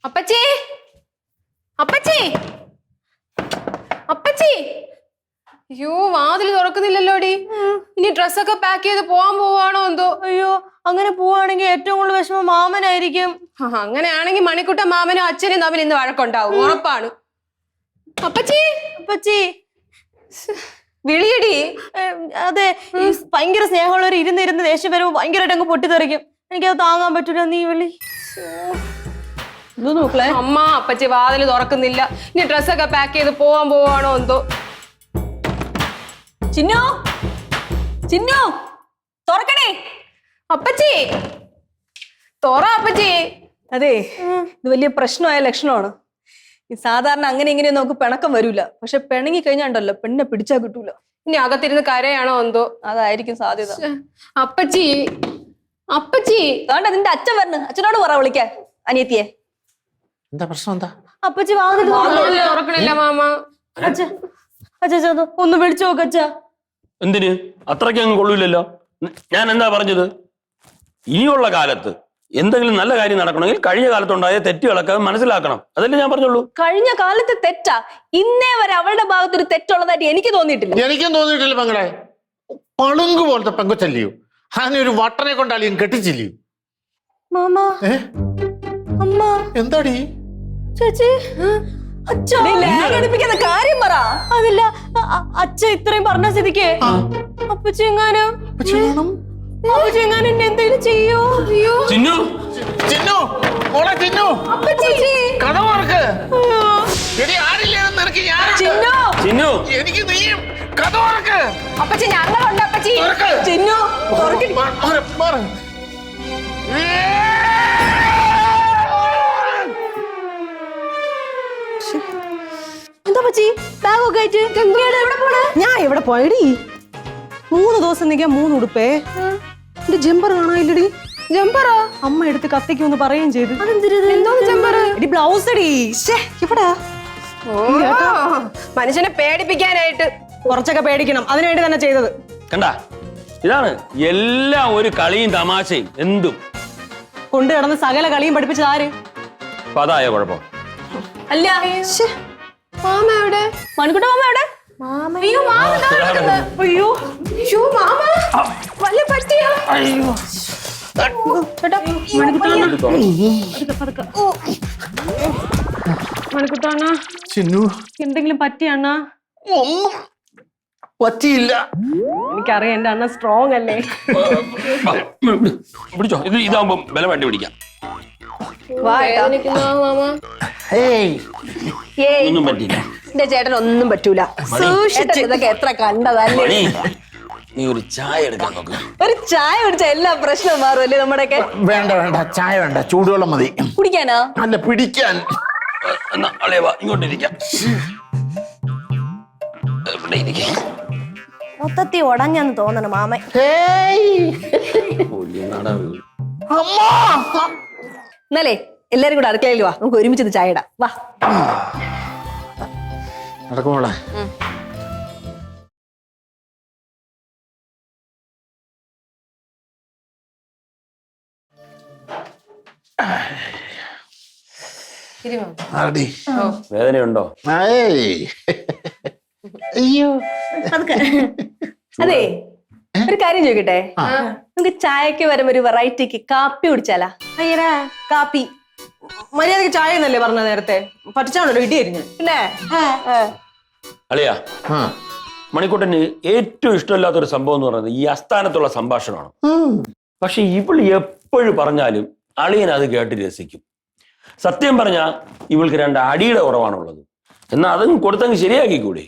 അപ്പച്ചി അപ്പച്ചി അപ്പച്ചി അയ്യോ വാതിൽ തുറക്കുന്നില്ലല്ലോടി. ഇനി ഡ്രസ്സൊക്കെ പാക്ക് ചെയ്ത് പോവാൻ പോവാണോ എന്തോ. അയ്യോ അങ്ങനെ പോവാണെങ്കിൽ ഏറ്റവും കൂടുതൽ വിഷമം മാമനായിരിക്കും. അങ്ങനെയാണെങ്കിൽ മണിക്കുട്ട മാമനും അച്ഛനും തമ്മിൽ ഇന്ന് വഴക്കുണ്ടാവും, ഉറപ്പാണ്. അപ്പച്ചി അപ്പച്ചി വിളിയടി. അതെ, ഭയങ്കര സ്നേഹമുള്ളവർ ഇരുന്ന് ദേഷ്യം വരുമ്പോ ഭയങ്കരമായിട്ട് അങ്ങ് പൊട്ടിത്തെറിക്കും. എനിക്കത് താങ്ങാൻ പറ്റൂല. നീ വിളി. നോക്കളെ അമ്മ, അപ്പച്ചി വാതിൽ തുറക്കുന്നില്ല. ഇനി ഡ്രസ്സൊക്കെ പാക്ക് ചെയ്ത് പോവാൻ പോവാണോ എന്തോ. ചിന്നു ചിന്നു തുറക്കണേ. അപ്പച്ചി തുറ അപ്പച്ചി. അതെ, ഇത് വലിയ പ്രശ്നമായ ലക്ഷണമാണ്. ഈ സാധാരണ അങ്ങനെ ഇങ്ങനെ നമുക്ക് പിണക്കം വരൂല, പക്ഷെ പിണങ്ങി കഴിഞ്ഞാണ്ടല്ലോ പെണ്ണിനെ പിടിച്ചാ കിട്ടൂല. ഇനി അകത്തിരുന്ന് കരയാണോ എന്തോ. അതായിരിക്കും സാധ്യത. അപ്പച്ചി അപ്പച്ചി അതുകൊണ്ട് നിന്റെ അച്ഛൻ വരണം. അച്ഛനോട് പറ വിളിക്കാൻ അനിയത്തിയെ. എന്താ പ്രശ്നം? എന്താ അപ്പച്ചി വാതിൽ തുറക്കണില്ല മാമ. അച്ഛ അച്ഛ ഒന്ന് വിളിച്ചു നോക്ക് അച്ഛ. എന്തിന്? അത്രയ്ക്ക് അങ്ങ് കൊള്ളൂലല്ലോ. ഞാൻ എന്താ പറഞ്ഞത്? ഇനിയുള്ള കാലത്ത് എന്തെങ്കിലും നല്ല കാര്യം നടക്കണമെങ്കിൽ കഴിഞ്ഞ കാലത്തുണ്ടായ തെറ്റുകളൊക്കെ മനസ്സിലാക്കണം. അതല്ലേ ഞാൻ പറഞ്ഞുള്ളൂ. കഴിഞ്ഞ കാലത്ത് തെറ്റാ. ഇന്നേ വരെ അവളുടെ ഭാഗത്തൊരു തെറ്റുള്ളതായിട്ട് എനിക്ക് തോന്നിയിട്ടില്ല. എനിക്കും തോന്നിയിട്ടില്ല പെങ്ങളെ. പളുങ്ക് പോലത്തെ പെങ്കൊച്ചല്ലയോ. അതിനൊരു വട്ടനെ കൊണ്ടാളിയും കെട്ടിച്ചില്ലയോ. മാമ, അമ്മ, എന്താടി ചേച്ചി, അച്ഛടിപ്പിക്കുന്ന കാര്യം പറ. അതില്ല, അച്ഛ ഇത്രയും പറഞ്ഞ സ്ഥിതിക്ക് അപ്പച്ചി എങ്ങാനും എന്നെ എന്തെങ്കിലും ചെയ്യോ? ചിന്നു ചിന്നു മോളെ ചിന്നു, കഥ ഓർക്ക്. ചിന്നു എനിക്ക് നീയും കഥ ഓർക്ക്. അപ്പച്ചി ഞങ്ങളുണ്ട്. അപ്പച്ചി ചിന്നു എന്താ പച്ചി ബാഗൊക്കെ ആയിട്ട് ഞാൻ എവിടെ പോയടി? 3 ദിവസം നിൽക്കാൻ 3 ഉടുപ്പേ. എന്റെ ജമ്പർ കാണാനില്ലടി. ജമ്പറോ? അമ്മ എടുത്ത് കത്തിക്കൊന്ന് പറയുകയും ചെയ്തു. എന്തോ ജമ്പർ? ബ്ലൗസ് അടി. എവിടാ? മനുഷ്യനെ പേടിപ്പിക്കാനായിട്ട്. കുറച്ചൊക്കെ പേടിക്കണം, അതിനുവേണ്ടി തന്നെ ചെയ്തത്. കണ്ട, ഇതാണ് എല്ലാം ഒരു കളിയും തമാശയും എന്തും കൊണ്ടു കിടന്ന് സകല കളിയും പഠിപ്പിച്ചത് ആര്? അപ്പൊ അതായ കുഴപ്പം. അല്ല, മാമ എവിടെ? മണിക്കുട്ട മാമ എവിടെ? അയ്യോ മാമ അയ്യോ മാമ വല്ല പറ്റിയോ? മണിക്കുട്ടണ്ണ ചിന്നു എന്തെങ്കിലും പറ്റിയണ്ണ? ഒന്നും പറ്റിയില്ല. എനിക്കറിയാം എന്റെ അണ്ണ സ്ട്രോങ് അല്ലേ. പിടിച്ചോ, ഇതാവുമ്പോ ബലം വേണ്ടി പിടിക്കാം. ഒന്നും പറ്റിയില്ല. എന്റെ ചേട്ടൻ ഒന്നും പറ്റൂല. സൂക്ഷിച്ചതൊക്കെ എത്ര കണ്ടതല്ലേ. നീ ഒരു ചായ എടുക്കാൻ നോക്ക്. ഒരു ചായ കുടിച്ച എല്ലാ പ്രശ്നവും മാറുമല്ലേ നമ്മുടെയൊക്കെ? വേണ്ട വേണ്ട, ചായ വേണ്ട, ചൂടുവെള്ളം മതി. കുടിക്കാനാ? അല്ല, പിടിക്കാൻ. എന്നാ അളയവാ, ഇങ്ങോട്ടിരിക്കാം. മൊത്തത്തിൽ ഉടഞ്ഞെന്ന് തോന്നണം മാമൻ. എന്നാലേ എല്ലാരും കൂടെ അടുക്കളയിൽ വാ, നമുക്ക് ഒരുമിച്ച് ചായ ഇടാം. വാ നടക്കുമോളെ. വേദനയുണ്ടോ? അയ്യോ, അതെ, ഒരു കാര്യം ചോദിക്കട്ടെ? നമുക്ക് ചായക്ക് വരുമ്പോ ഒരു വെറൈറ്റിക്ക് കാപ്പി കുടിച്ചാലാ? അയ്യരാ, കാപ്പി മര്യാദക്ക് ചായ എന്നല്ലേ പറഞ്ഞ നേരത്തെ? പറ്റിച്ചാണല്ലോ ഇടിയായിരുന്നു. പിന്നെ അളിയാ, മണിക്കൂട്ടന് ഏറ്റവും ഇഷ്ടമില്ലാത്തൊരു സംഭവം എന്ന് പറയുന്നത് ഈ അസ്ഥാനത്തുള്ള സംഭാഷണമാണ്. പക്ഷെ ഇവള് എപ്പോഴും പറഞ്ഞാലും അളിയൻ അത് കേട്ട് രസിക്കും. സത്യം പറഞ്ഞാ ഇവൾക്ക് 2 അടിയുടെ കുറവാണുള്ളത്. എന്നാ അതും കൊടുത്തങ്ങ് ശരിയാക്കിക്കൂടെ?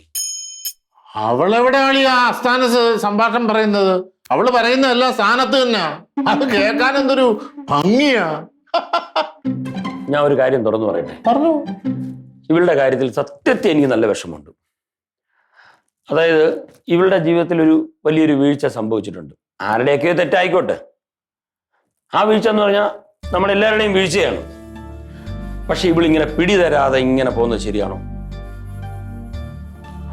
അവളെവിടെ ആളി ആ സ്ഥാന സംഭാഷണം പറയുന്നത്? അവള് പറയുന്നതല്ല സ്ഥാനത്ത് തന്നെ. അത് കേൾക്കാൻ എന്തൊരു ഭംഗിയാ. ഞാൻ ഒരു കാര്യം തുറന്നു പറയട്ടെ. പറഞ്ഞു. ഇവളുടെ കാര്യത്തിൽ സത്യത്തെ എനിക്ക് നല്ല വിഷമമുണ്ട്. അതായത് ഇവളുടെ ജീവിതത്തിൽ ഒരു വലിയൊരു വീഴ്ച സംഭവിച്ചിട്ടുണ്ട്. ആരുടെയൊക്കെയോ തെറ്റായിക്കോട്ടെ. ആ വീഴ്ച എന്ന് പറഞ്ഞാൽ നമ്മളെല്ലാവരുടെയും വീഴ്ചയാണ്. പക്ഷെ ഇവളിങ്ങനെ പിടിതരാതെ ഇങ്ങനെ പോകുന്നത് ശരിയാണോ?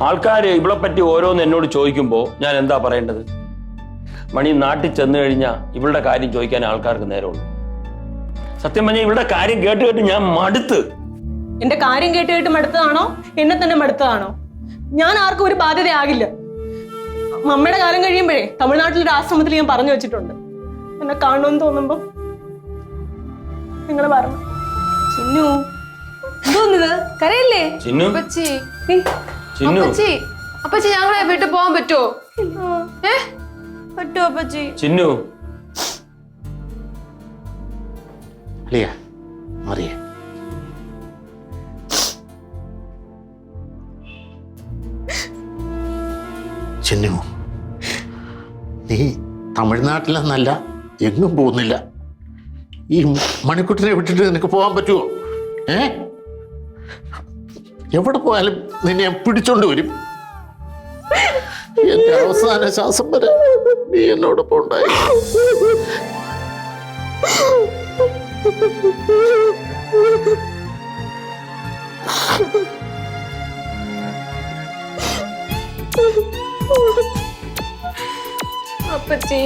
ആൾക്കാർ ഇവളെ പറ്റി ഓരോന്ന് എന്നോട് ചോദിക്കുമ്പോൾ ഞാൻ എന്താ പറയേണ്ടത്? മണി നാട്ടിൽ ചെന്ന് കഴിഞ്ഞാൽ ഇവളുടെ കാര്യം ചോദിക്കാൻ ആൾക്കാർക്ക് നേരമുള്ളൂ. സത്യം പറഞ്ഞാൽ ഇവളുടെ കാര്യം കേട്ട് കേട്ട് ഞാൻ മടുത്ത്. എന്റെ കാര്യം കേട്ട് കേട്ട് മടുത്തതാണോ എന്നെ തന്നെ മടുത്തതാണോ? ഞാൻ ആർക്കും ഒരു ബാധ്യതയാകില്ല. അമ്മയുടെ കാലം കഴിയുമ്പോഴേ തമിഴ്നാട്ടിലൊരു ആശ്രമത്തിൽ ഞാൻ പറഞ്ഞു വെച്ചിട്ടുണ്ട്. എന്നെ കാണണമെന്ന് തോന്നുമ്പോ നിങ്ങൾ പറഞ്ഞു. ചിന്നു എന്തോന്നിത് കരയല്ലേ? ചിന്നു അപ്പച്ചി ചിന്നു അപ്പച്ചി അപ്പച്ചി ഞങ്ങളെ വീട്ടിൽ പോകാൻ പറ്റുമോ? പറ്റുമോ അപ്പച്ചി? ചിന്നു അളിയ മറിയ ചിന്നു, നീ തമിഴ്നാട്ടിലെന്നല്ല എങ്ങും പോകുന്നില്ല. ഈ മണിക്കുട്ടിനെ വിട്ടിട്ട് നിനക്ക് പോകാൻ പറ്റുമോ? എവിടെ പോയാലും നിന്നെ ഞാൻ പിടിച്ചോണ്ട് വരും. എന്റെ അവസാന ശ്വാസം വരെ നീ എന്നോടൊപ്പം ഉണ്ടായി. അപ്പച്ചി